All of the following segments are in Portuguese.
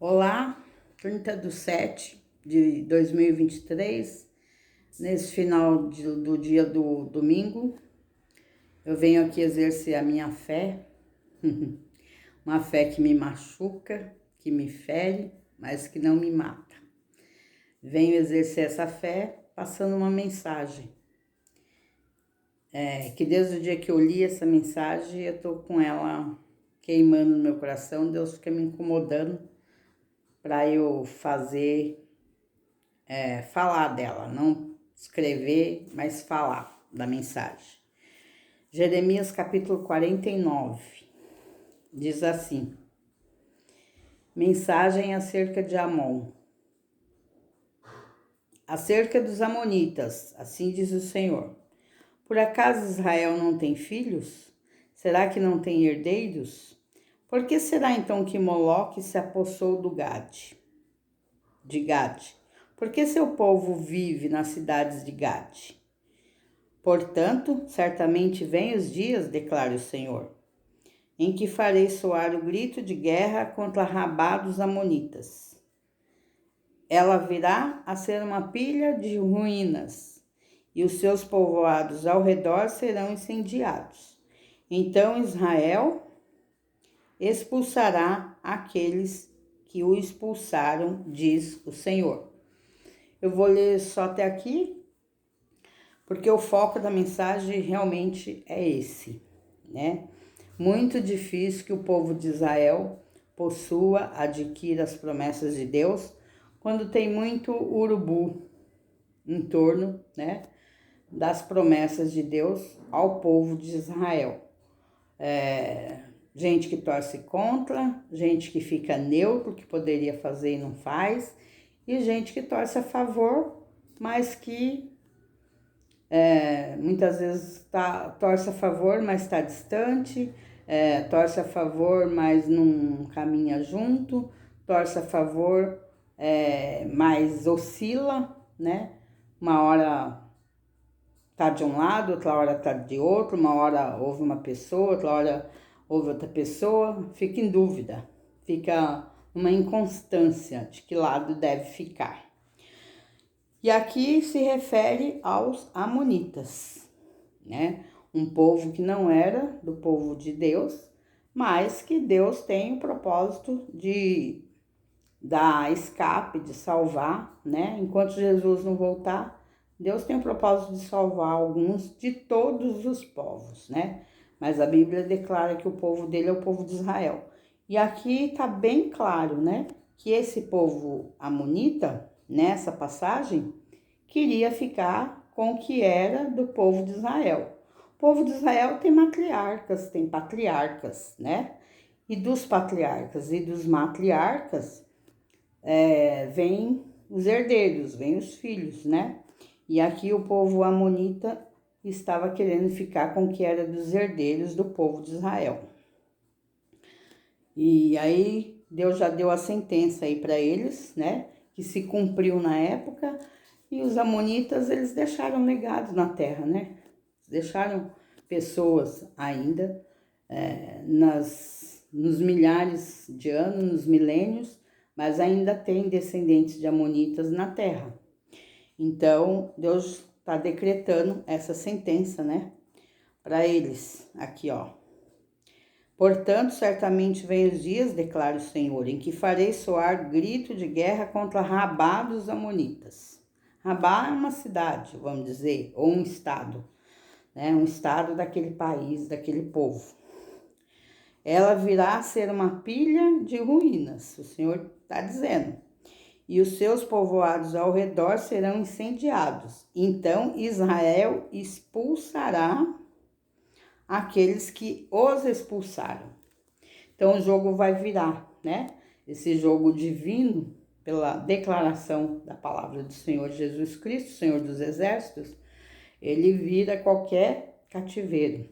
Olá, 30/7/2023, nesse final do dia do domingo, eu venho aqui exercer a minha fé, uma fé que me machuca, que me fere, mas que não me mata. Venho exercer essa fé passando uma mensagem, que desde o dia que eu li essa mensagem, eu tô com ela queimando no meu coração, Deus fica me incomodando para eu falar dela, não escrever, mas falar da mensagem. Jeremias capítulo 49, diz assim: mensagem acerca de Amon. Acerca dos amonitas, assim diz o Senhor: por acaso Israel não tem filhos? Será que não tem herdeiros? Por que será então que Moloque se apossou de Gade? Por que seu povo vive nas cidades de Gade? Portanto, certamente vêm os dias, declara o Senhor, em que farei soar o grito de guerra contra Rabá dos amonitas. Ela virá a ser uma pilha de ruínas, e os seus povoados ao redor serão incendiados. Então Israel expulsará aqueles que o expulsaram, diz o Senhor. Eu vou ler só até aqui, porque o foco da mensagem realmente é esse, né? Muito difícil que o povo de Israel adquira as promessas de Deus, quando tem muito urubu em torno, né, das promessas de Deus ao povo de Israel. Gente que torce contra, gente que fica neutro, que poderia fazer e não faz, e gente que torce a favor, mas que muitas vezes torce a favor, mas está distante, torce a favor, mas não caminha junto, torce a favor, mas oscila, né? Uma hora tá de um lado, outra hora tá de outro, uma hora ouve uma pessoa, outra hora ouve outra pessoa, fica em dúvida, fica uma inconstância de que lado deve ficar. E aqui se refere aos amonitas, né? Um povo que não era do povo de Deus, mas que Deus tem o propósito de dar escape, de salvar, né? Enquanto Jesus não voltar, Deus tem o propósito de salvar alguns de todos os povos, né? Mas a Bíblia declara que o povo dele é o povo de Israel. E aqui está bem claro, né? Que esse povo amonita, nessa passagem, queria ficar com o que era do povo de Israel. O povo de Israel tem matriarcas, tem patriarcas, né? E dos patriarcas e dos matriarcas vêm os herdeiros, vêm os filhos, né? E aqui o povo amonita estava querendo ficar com o que era dos herdeiros do povo de Israel. E aí Deus já deu a sentença aí para eles, né? Que se cumpriu na época, e os amonitas, eles deixaram legado na terra, né? Deixaram pessoas ainda nos milhares de anos, nos milênios, mas ainda tem descendentes de amonitas na terra. Então, Deus está decretando essa sentença, né? Para eles, aqui, ó. Portanto, certamente vem os dias, declara o Senhor, em que farei soar grito de guerra contra Rabá dos amonitas. Rabá é uma cidade, vamos dizer, ou um estado, né? Um estado daquele país, daquele povo. Ela virá a ser uma pilha de ruínas, o Senhor está dizendo. E os seus povoados ao redor serão incendiados. Então Israel expulsará aqueles que os expulsaram. Então o jogo vai virar, né? Esse jogo divino, pela declaração da palavra do Senhor Jesus Cristo, Senhor dos Exércitos, ele vira qualquer cativeiro.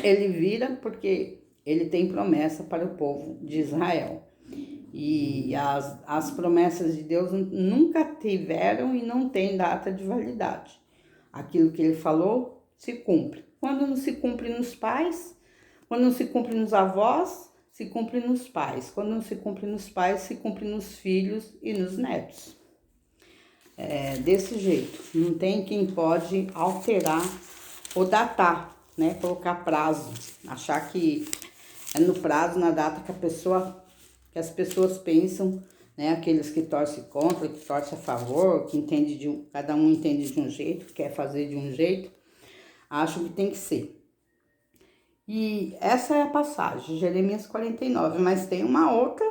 Ele vira porque ele tem promessa para o povo de Israel. E as promessas de Deus nunca tiveram e não tem data de validade. Aquilo que ele falou se cumpre. Quando não se cumpre nos pais, quando não se cumpre nos avós, se cumpre nos pais. Quando não se cumpre nos pais, se cumpre nos filhos e nos netos. É desse jeito. Não tem quem pode alterar ou datar, né? Colocar prazo. Achar que é no prazo, na data que as pessoas pensam, né? Aqueles que torcem contra, que torcem a favor, que entende cada um entende de um jeito, quer fazer de um jeito. Acho que tem que ser. E essa é a passagem, Jeremias 49, mas tem uma outra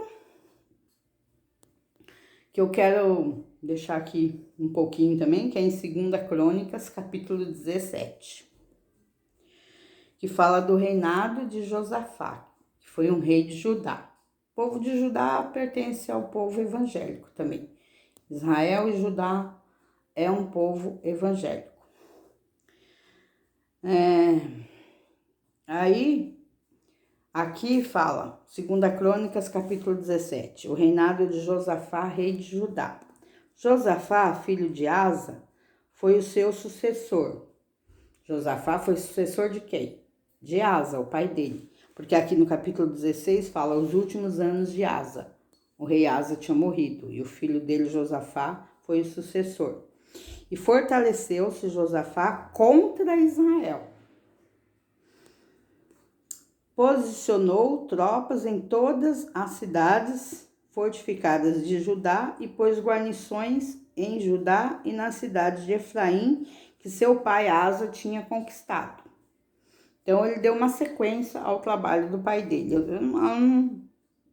que eu quero deixar aqui um pouquinho também, que é em 2 Crônicas, capítulo 17, que fala do reinado de Josafá, que foi um rei de Judá. O povo de Judá pertence ao povo evangélico também. Israel e Judá é um povo evangélico. Aí, aqui fala, 2 Crônicas, capítulo 17, o reinado de Josafá, rei de Judá. Josafá, filho de Asa, foi o seu sucessor. Josafá foi sucessor de quem? De Asa, o pai dele. Porque aqui no capítulo 16 fala os últimos anos de Asa. O rei Asa tinha morrido e o filho dele, Josafá, foi o sucessor. E fortaleceu-se Josafá contra Israel. Posicionou tropas em todas as cidades fortificadas de Judá e pôs guarnições em Judá e na cidade de Efraim, que seu pai Asa tinha conquistado. Então, ele deu uma sequência ao trabalho do pai dele.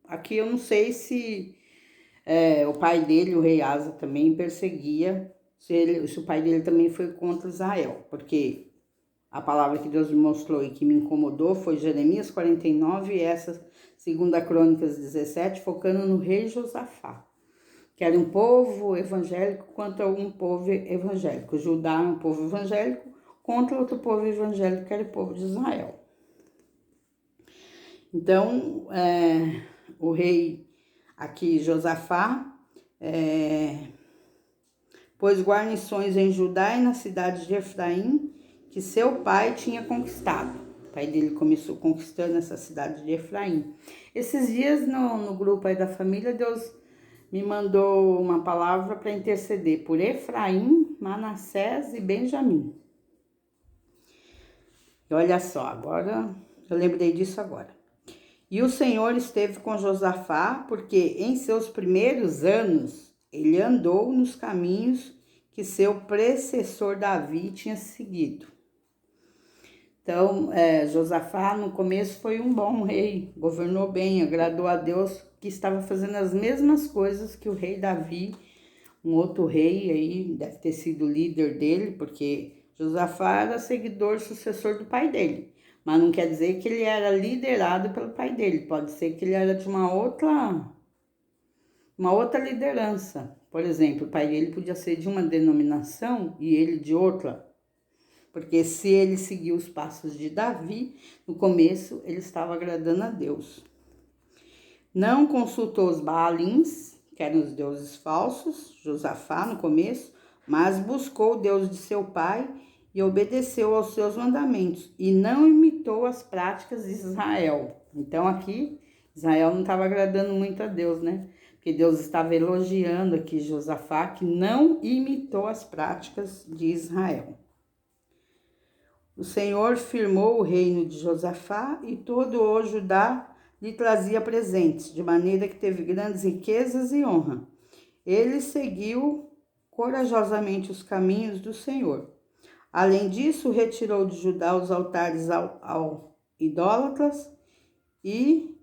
Aqui eu não sei se o pai dele, o rei Asa, também perseguia, se o pai dele também foi contra Israel, porque a palavra que Deus me mostrou e que me incomodou foi Jeremias 49 e essa 2 Crônicas 17, focando no rei Josafá, que era um povo evangélico contra um povo evangélico. Judá é um povo evangélico contra outro povo evangélico, que era o povo de Israel. Então, o rei aqui, Josafá, pôs guarnições em Judá e na cidade de Efraim, que seu pai tinha conquistado. O pai dele começou conquistando essa cidade de Efraim. Esses dias no grupo aí da família, Deus me mandou uma palavra para interceder por Efraim, Manassés e Benjamim. E olha só, agora eu lembrei disso agora. E o Senhor esteve com Josafá, porque em seus primeiros anos ele andou nos caminhos que seu predecessor Davi tinha seguido. Então, Josafá no começo foi um bom rei, governou bem, agradou a Deus, que estava fazendo as mesmas coisas que o rei Davi, um outro rei aí, deve ter sido líder dele, porque Josafá era seguidor, sucessor do pai dele. Mas não quer dizer que ele era liderado pelo pai dele, pode ser que ele era de uma outra liderança. Por exemplo, o pai dele podia ser de uma denominação e ele de outra. Porque se ele seguiu os passos de Davi, no começo ele estava agradando a Deus. Não consultou os Baalins, que eram os deuses falsos, Josafá no começo, mas buscou o Deus de seu pai e obedeceu aos seus mandamentos e não imitou as práticas de Israel. Então aqui, Israel não estava agradando muito a Deus, né? Porque Deus estava elogiando aqui Josafá, que não imitou as práticas de Israel. O Senhor firmou o reino de Josafá e todo o Judá lhe trazia presentes, de maneira que teve grandes riquezas e honra. Ele seguiu corajosamente os caminhos do Senhor. Além disso, retirou de Judá os altares ao idólatras e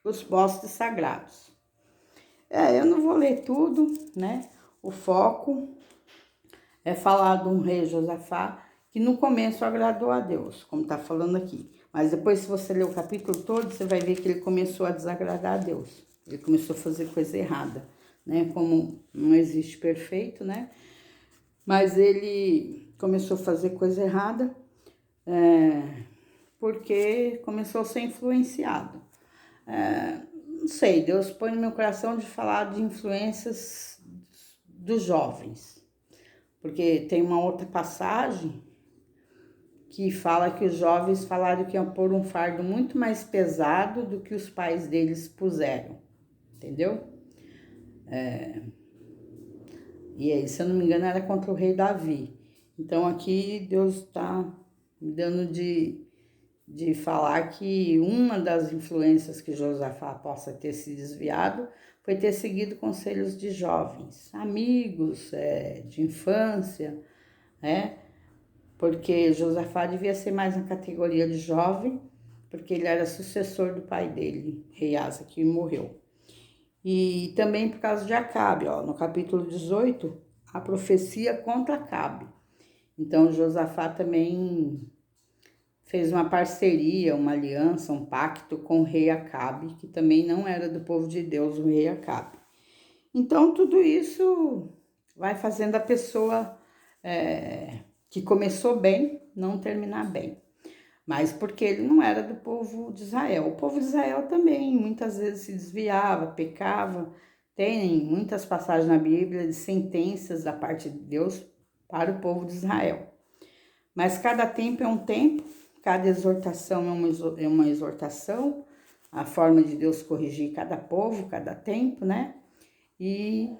os postes sagrados. Eu não vou ler tudo, né? O foco é falar de um rei Josafá que no começo agradou a Deus, como está falando aqui. Mas depois, se você ler o capítulo todo, você vai ver que ele começou a desagradar a Deus. Ele começou a fazer coisa errada, né? Como não existe perfeito, né? Mas ele começou a fazer coisa errada porque começou a ser influenciado. Não sei, Deus põe no meu coração de falar de influências dos jovens. Porque tem uma outra passagem que fala que os jovens falaram que iam pôr um fardo muito mais pesado do que os pais deles puseram, entendeu? E aí, se eu não me engano, era contra o rei Davi. Então aqui Deus está me dando de falar que uma das influências que Josafá possa ter se desviado foi ter seguido conselhos de jovens, amigos, de infância, né? Porque Josafá devia ser mais na categoria de jovem, porque ele era sucessor do pai dele, rei Asa, que morreu. E também por causa de Acabe, ó, no capítulo 18, a profecia contra Acabe. Então Josafá também fez uma parceria, uma aliança, um pacto com o rei Acabe, que também não era do povo de Deus, o rei Acabe. Então tudo isso vai fazendo a pessoa que começou bem não terminar bem. Mas porque ele não era do povo de Israel. O povo de Israel também muitas vezes se desviava, pecava. Tem muitas passagens na Bíblia de sentenças da parte de Deus para o povo de Israel. Mas cada tempo é um tempo, cada exortação é uma exortação, a forma de Deus corrigir cada povo, cada tempo, né? E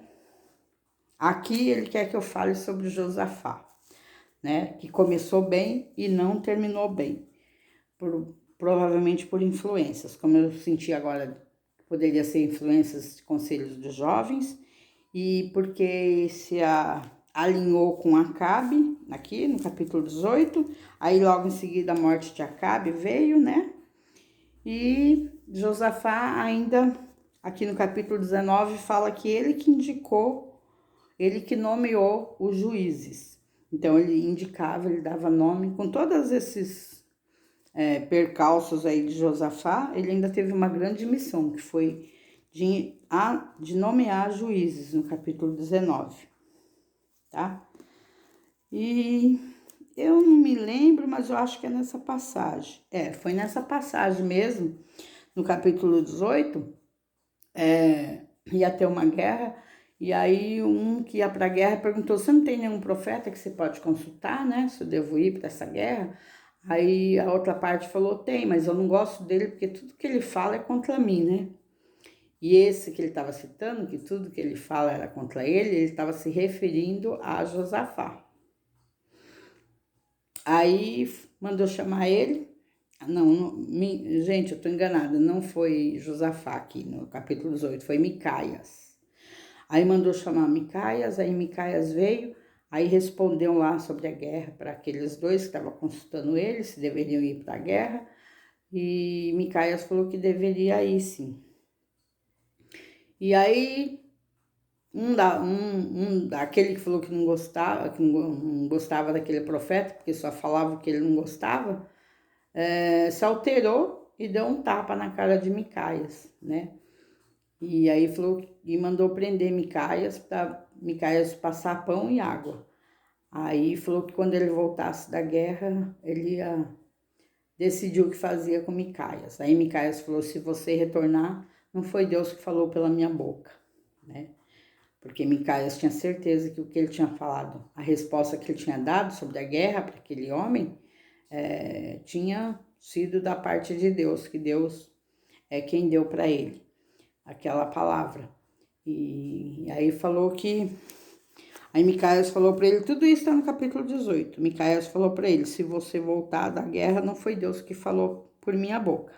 aqui ele quer que eu fale sobre Josafá, né? Que começou bem e não terminou bem. Provavelmente por influências, como eu senti agora, poderia ser influências de conselhos dos jovens, e porque alinhou com Acabe, aqui no capítulo 18, aí logo em seguida a morte de Acabe veio, né? E Josafá ainda, aqui no capítulo 19, fala que ele que indicou, ele que nomeou os juízes. Então ele indicava, ele dava nome, com todos esses percalços aí de Josafá, ele ainda teve uma grande missão, que foi de nomear juízes, no capítulo 19, tá? E eu não me lembro, mas eu acho que é nessa passagem. Foi nessa passagem mesmo, no capítulo 18, ia ter uma guerra, e aí um que ia para a guerra perguntou, você não tem nenhum profeta que você pode consultar, né? Se eu devo ir para essa guerra? Aí a outra parte falou, tem, mas eu não gosto dele porque tudo que ele fala é contra mim, né? E esse que ele estava citando, que tudo que ele fala era contra ele estava se referindo a Josafá. Aí mandou chamar ele. Gente, eu estou enganada, não foi Josafá aqui no capítulo 18, foi Micaias. Aí mandou chamar Micaias, aí Micaias veio, aí respondeu lá sobre a guerra para aqueles dois que estavam consultando ele, se deveriam ir para a guerra, e Micaias falou que deveria ir sim. E aí, aquele que falou que não gostava daquele profeta, porque só falava o que ele não gostava, se alterou e deu um tapa na cara de Micaias, né? E aí falou e mandou prender Micaias para Micaias passar pão e água. Aí falou que quando ele voltasse da guerra, ele ia decidir o que fazia com Micaias. Aí Micaias falou, se você retornar, não foi Deus que falou pela minha boca, né? Porque Micaias tinha certeza que o que ele tinha falado, a resposta que ele tinha dado sobre a guerra para aquele homem, tinha sido da parte de Deus, que Deus é quem deu para ele aquela palavra. E aí falou que... Aí Micaias falou para ele, tudo isso está no capítulo 18. Micaias falou para ele, se você voltar da guerra, não foi Deus que falou por minha boca.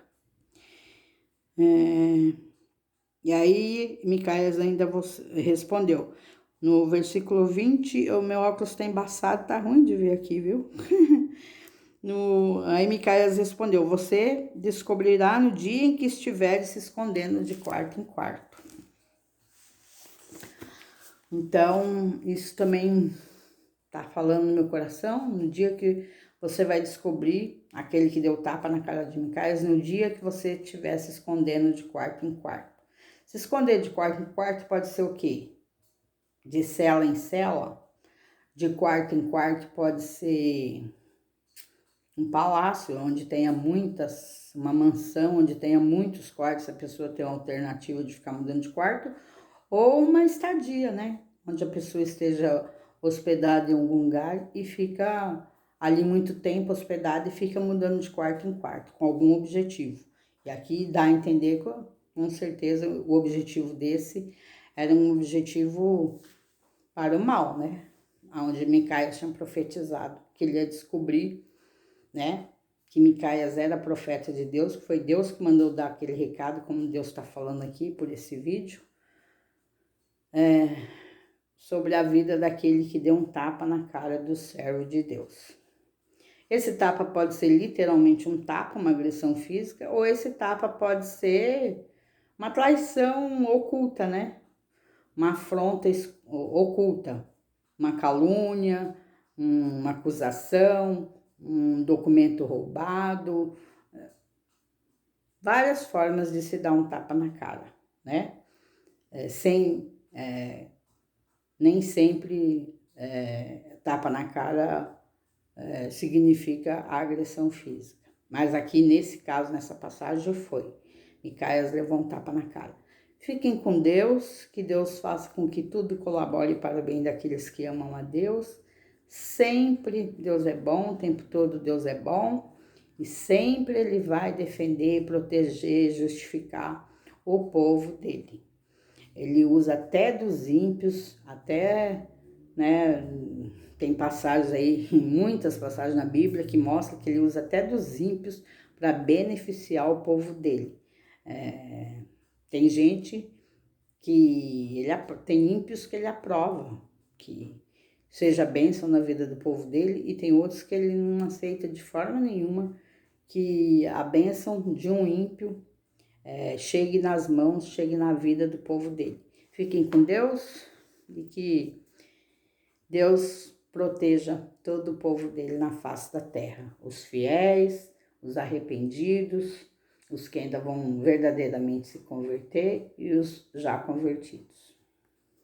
E aí Micaias ainda respondeu, no versículo 20, o meu óculos está embaçado, tá ruim de ver aqui, viu? Aí Micaias respondeu, você descobrirá no dia em que estiver se escondendo de quarto em quarto. Então, isso também tá falando no meu coração, no dia que você vai descobrir aquele que deu tapa na cara de Micaias, no dia que você estiver se escondendo de quarto em quarto. Se esconder de quarto em quarto pode ser o quê? De cela em cela? De quarto em quarto pode ser um palácio onde tenha uma mansão onde tenha muitos quartos, a pessoa tem uma alternativa de ficar mudando de quarto, ou uma estadia, né? Onde a pessoa esteja hospedada em algum lugar e fica ali muito tempo hospedado e fica mudando de quarto em quarto, com algum objetivo. E aqui dá a entender que, com certeza, o objetivo desse era um objetivo para o mal, né? Onde Micaias tinha profetizado, que ele ia descobrir, né? Que Micaias era profeta de Deus, que foi Deus que mandou dar aquele recado, como Deus está falando aqui por esse vídeo, sobre a vida daquele que deu um tapa na cara do servo de Deus. Esse tapa pode ser literalmente um tapa, uma agressão física, ou esse tapa pode ser uma traição oculta, né? Uma afronta oculta, uma calúnia, uma acusação, um documento roubado, várias formas de se dar um tapa na cara, né? Nem sempre tapa na cara significa agressão física. Mas aqui nesse caso, nessa passagem, foi. Micaias levou um tapa na cara. Fiquem com Deus, que Deus faça com que tudo colabore para o bem daqueles que amam a Deus. Sempre Deus é bom, o tempo todo Deus é bom. E sempre Ele vai defender, proteger, justificar o povo dele. Ele usa até dos ímpios, até, né, tem passagens aí, muitas passagens na Bíblia que mostram que ele usa até dos ímpios para beneficiar o povo dele. Tem gente que tem ímpios que ele aprova, que seja bênção na vida do povo dele, e tem outros que ele não aceita de forma nenhuma que a bênção de um ímpio chegue nas mãos, chegue na vida do povo dele. Fiquem com Deus e que Deus proteja todo o povo dele na face da terra, os fiéis, os arrependidos, os que ainda vão verdadeiramente se converter e os já convertidos.